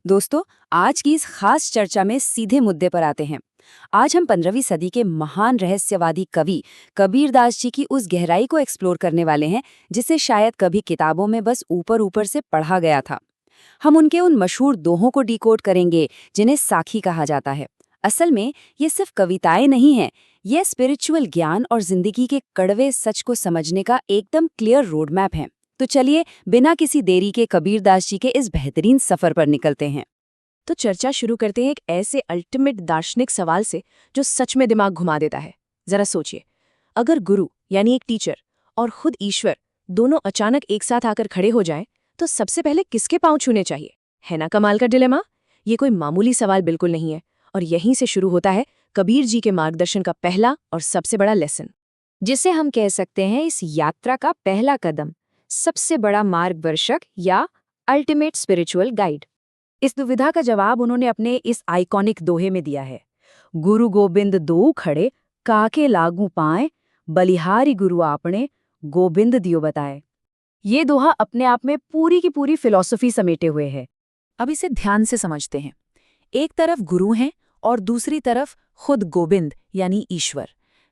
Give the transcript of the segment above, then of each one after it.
दोस्तों, आज की इस खास चर्चा में सीधे मुद्दे पर आते हैं। आज हम 15वीं सदी के महान रहस्यवादी कवि कबीरदास जी की उस गहराई को एक्सप्लोर करने वाले हैं जिसे शायद कभी किताबों में बस ऊपर ऊपर से पढ़ा गया था। हम उनके उन मशहूर दोहों को डिकोड करेंगे जिन्हें साखी कहा जाता है। असल में ये सिर्फ कविताएं नहीं हैं, ये स्पिरिचुअल ज्ञान और जिंदगी के कड़वे सच को समझने का एकदम क्लियर रोड मैप है। तो चलिए बिना किसी देरी के कबीरदास जी के इस बेहतरीन सफर पर निकलते हैं। तो चर्चा शुरू करते हैं एक ऐसे अल्टीमेट दार्शनिक सवाल से जो सच में दिमाग घुमा देता है। जरा सोचिए, अगर गुरु यानी एक टीचर और खुद ईश्वर दोनों अचानक एक साथ आकर खड़े हो जाएं, तो सबसे पहले किसके पांव छूने चाहिए? है ना कमाल का डिलेमा। ये कोई मामूली सवाल बिल्कुल नहीं है, और यहीं से शुरू होता है कबीर जी के मार्गदर्शन का पहला और सबसे बड़ा लेसन, जिसे हम कह सकते हैं इस यात्रा का पहला कदम, सबसे बड़ा मार्गदर्शक या अल्टीमेट स्पिरिचुअल गाइड। इस दुविधा का जवाब उन्होंने अपने इस आइकॉनिक दोहे में दिया है। गुरु गोबिंद दो खड़े, काके लागू पाए, बलिहारी गुरु आपने, गोबिंद दियो बताए। ये दोहा अपने आप में पूरी की पूरी फिलॉसफी समेटे हुए है। अब इसे ध्यान से समझते हैं। एक तरफ गुरु हैं और दूसरी तरफ खुद गोबिंद यानी ईश्वर।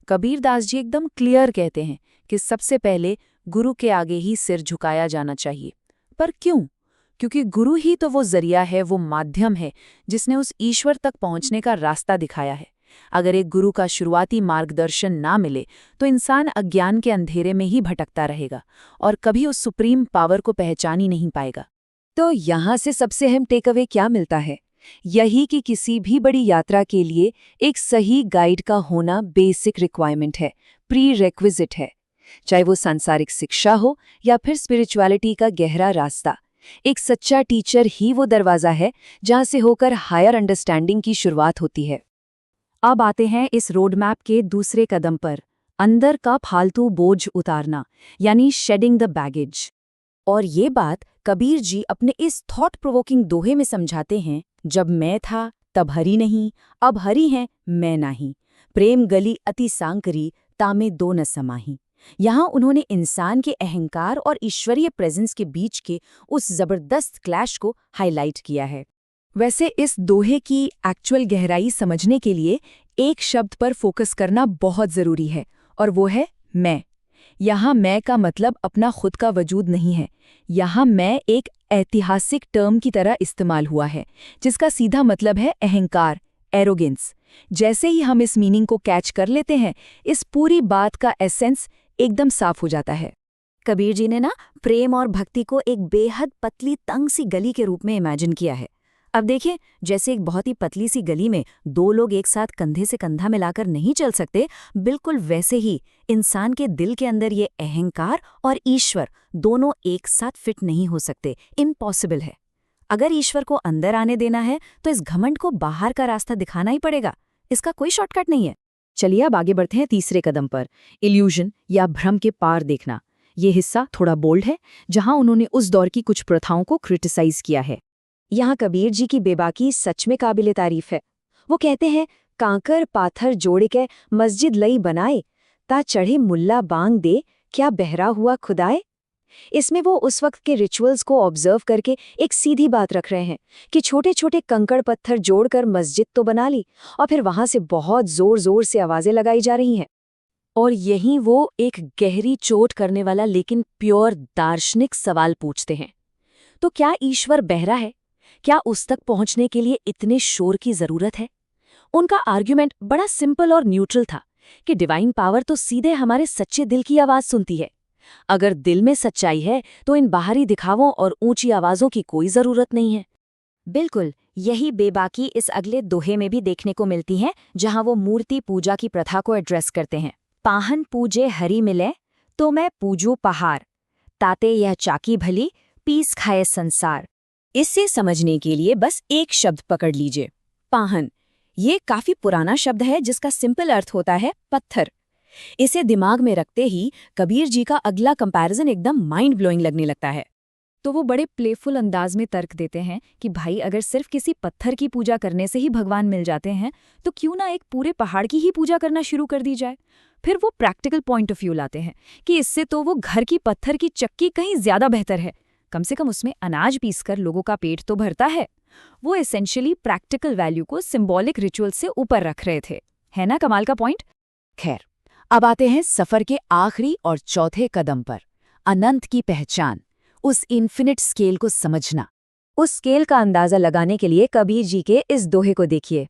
कबीरदास जी एकदम क्लियर कहते हैं कि सबसे पहले गुरु के आगे ही सिर झुकाया जाना चाहिए। पर क्यों? क्योंकि गुरु ही तो वो जरिया है, वो माध्यम है जिसने उस ईश्वर तक पहुंचने का रास्ता दिखाया है। अगर एक गुरु का शुरुआती मार्गदर्शन ना मिले तो इंसान अज्ञान के अंधेरे में ही भटकता रहेगा और कभी उस सुप्रीम पावर को पहचान ही नहीं पाएगा। तो यहाँ से सबसे अहम टेकअवे क्या मिलता है? यही कि किसी भी बड़ी यात्रा के लिए एक सही गाइड का होना बेसिक रिक्वायरमेंट है, प्री रेक्विजिट है। चाहे वो सांसारिक शिक्षा हो या फिर स्पिरिचुअलिटी का गहरा रास्ता, एक सच्चा टीचर ही वो दरवाजा है जहां से होकर हायर अंडरस्टैंडिंग की शुरुआत होती है। अब आते हैं इस रोड मैप के दूसरे कदम पर, अंदर का फालतू बोझ उतारना, यानी शेडिंग द बैगेज। और ये बात कबीर जी अपने इस थॉट प्रोवोकिंग दोहे में समझाते हैं। जब मैं था तब हरि नहीं, अब हरि है मैं नाही, प्रेम गली अति सांकरी, तामे दो न समाही। यहाँ उन्होंने इंसान के अहंकार और ईश्वरीय प्रेजेंस के बीच के उस जबरदस्त क्लैश को हाईलाइट किया है। वैसे इस दोहे की एक्चुअल गहराई समझने के लिए एक शब्द पर फोकस करना बहुत जरूरी है, और वो है मैं। यहाँ मैं का मतलब अपना खुद का वजूद नहीं है। यहाँ मैं एक ऐतिहासिक टर्म की तरह इस्तेमाल हुआ है जिसका सीधा मतलब है अहंकार, एरोगेंस। जैसे ही हम इस मीनिंग को कैच कर लेते हैं, इस पूरी बात का एसेंस एकदम साफ हो जाता है। कबीर जी ने प्रेम और भक्ति को एक बेहद पतली तंग सी गली के रूप में इमेजिन किया है। अब देखिए, जैसे एक बहुत ही पतली सी गली में दो लोग एक साथ कंधे से कंधा मिलाकर नहीं चल सकते, बिल्कुल वैसे ही इंसान के दिल के अंदर ये अहंकार और ईश्वर दोनों एक साथ फिट नहीं हो सकते, इम्पॉसिबल है। अगर ईश्वर को अंदर आने देना है तो इस घमंड को बाहर का रास्ता दिखाना ही पड़ेगा, इसका कोई शॉर्टकट नहीं है। चलिए अब आगे बढ़ते हैं तीसरे कदम पर, इल्यूजन या भ्रम के पार देखना। ये हिस्सा थोड़ा बोल्ड है, जहां उन्होंने उस दौर की कुछ प्रथाओं को क्रिटिसाइज किया है। यहाँ कबीर जी की बेबाकी सच में काबिले तारीफ है। वो कहते हैं, कांकर पाथर जोड़ के मस्जिद लई बनाए, ता चढ़े मुल्ला बांग दे, क्या बहरा हुआ खुदाए। इसमें वो उस वक्त के रिचुअल्स को ऑब्जर्व करके एक सीधी बात रख रहे हैं कि छोटे छोटे कंकड़ पत्थर जोड़कर मस्जिद तो बना ली, और फिर वहां से बहुत जोर जोर से आवाजें लगाई जा रही हैं। और यहीं वो एक गहरी चोट करने वाला लेकिन प्योर दार्शनिक सवाल पूछते हैं, तो क्या ईश्वर बहरा है? क्या उस तक पहुंचने के लिए इतने शोर की जरूरत है? उनका आर्ग्यूमेंट बड़ा सिंपल और न्यूट्रल था कि डिवाइन पावर तो सीधे हमारे सच्चे दिल की आवाज सुनती है। अगर दिल में सच्चाई है तो इन बाहरी दिखावों और ऊंची आवाजों की कोई जरूरत नहीं है। बिल्कुल यही बेबाकी इस अगले दोहे में भी देखने को मिलती है, जहां वो मूर्ति पूजा की प्रथा को एड्रेस करते हैं। पाहन पूजे हरि मिले, तो मैं पूजू पहाड़, ताते यह चाकी भली, पीस खाए संसार। इसे समझने के लिए बस एक शब्द पकड़ लीजिए, पाहन। ये काफी पुराना शब्द है जिसका सिंपल अर्थ होता है पत्थर। इसे दिमाग में रखते ही कबीर जी का अगला कंपैरिजन एकदम माइंड ब्लोइंग लगने लगता है। तो वो बड़े प्लेफुल अंदाज में तर्क देते हैं कि भाई, अगर सिर्फ किसी पत्थर की पूजा करने से ही भगवान मिल जाते हैं तो क्यों ना एक पूरे पहाड़ की ही पूजा करना शुरू कर दी जाए। फिर वो प्रैक्टिकल पॉइंट ऑफ व्यू लाते हैं कि इससे तो वो घर की पत्थर की चक्की कहीं ज्यादा बेहतर है। कम से कम उसमें अनाज पीसकर लोगों का पेट तो भरता है। वो एसेंशियली प्रैक्टिकल वैल्यू को सिंबॉलिक रिचुअल से ऊपर रख रहे थे। है ना कमाल का पॉइंट? खैर, अब आते हैं सफर के आखिरी और चौथे कदम पर, अनंत की पहचान, उस इन्फिनिट स्केल को समझना। उस स्केल का अंदाजा लगाने के लिए कबीर जी के इस दोहे को देखिए।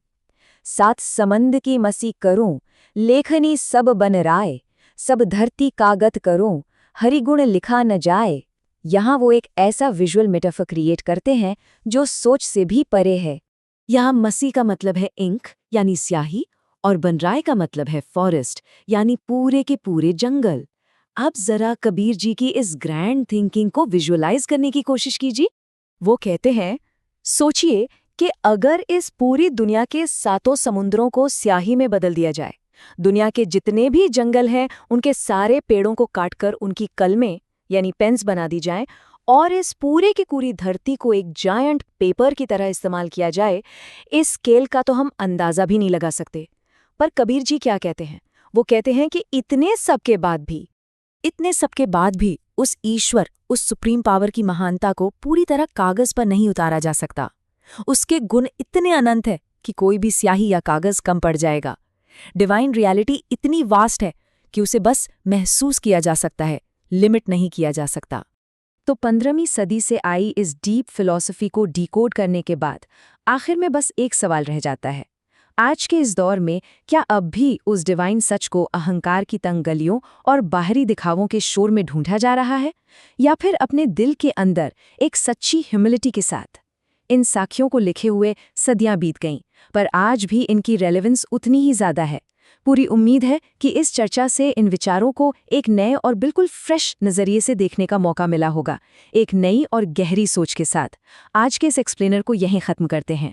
सात समंद की मसी करूं, लेखनी सब बन राय, सब धरती कागत करूं, हरिगुण लिखा न जाए। यहाँ वो एक ऐसा विजुअल मेटाफर क्रिएट करते हैं जो सोच से भी परे है। यहाँ मसी का मतलब है इंक यानी स्याही, और बनराय का मतलब है फॉरेस्ट यानी पूरे के पूरे जंगल। आप जरा कबीर जी की इस ग्रैंड थिंकिंग को विजुअलाइज करने की कोशिश कीजिए। वो कहते हैं, सोचिए कि अगर इस पूरी दुनिया के सातों समुद्रों को स्याही में बदल दिया जाए, दुनिया के जितने भी जंगल हैं उनके सारे पेड़ों को काटकर उनकी कलमें यानी पेन्स बना दी जाएं, और इस पूरे की पूरी धरती को एक जायंट पेपर की तरह इस्तेमाल किया जाए, इस स्केल का तो हम अंदाजा भी नहीं लगा सकते। पर कबीर जी क्या कहते हैं? वो कहते हैं कि इतने सब के बाद भी उस ईश्वर, उस सुप्रीम पावर की महानता को पूरी तरह कागज पर नहीं उतारा जा सकता। उसके गुण इतने अनंत है कि कोई भी स्याही या कागज कम पड़ जाएगा। डिवाइन रियलिटी इतनी वास्ट है कि उसे बस महसूस किया जा सकता है, लिमिट नहीं किया जा सकता। तो 15वीं सदी से आई इस डीप फिलॉसफी को डिकोड करने के बाद आखिर में बस एक सवाल रह जाता है। आज के इस दौर में क्या अब भी उस डिवाइन सच को अहंकार की तंग गलियों और बाहरी दिखावों के शोर में ढूंढा जा रहा है, या फिर अपने दिल के अंदर एक सच्ची ह्यूमिलिटी के साथ? इन साखियों को लिखे हुए सदियां बीत गईं, पर आज भी इनकी रेलेवेंस उतनी ही ज्यादा है। पूरी उम्मीद है कि इस चर्चा से इन विचारों को एक नए और बिल्कुल फ्रेश नजरिए से देखने का मौका मिला होगा, एक नई और गहरी सोच के साथ। आज के इस एक्सप्लेनर को यहीं खत्म करते हैं।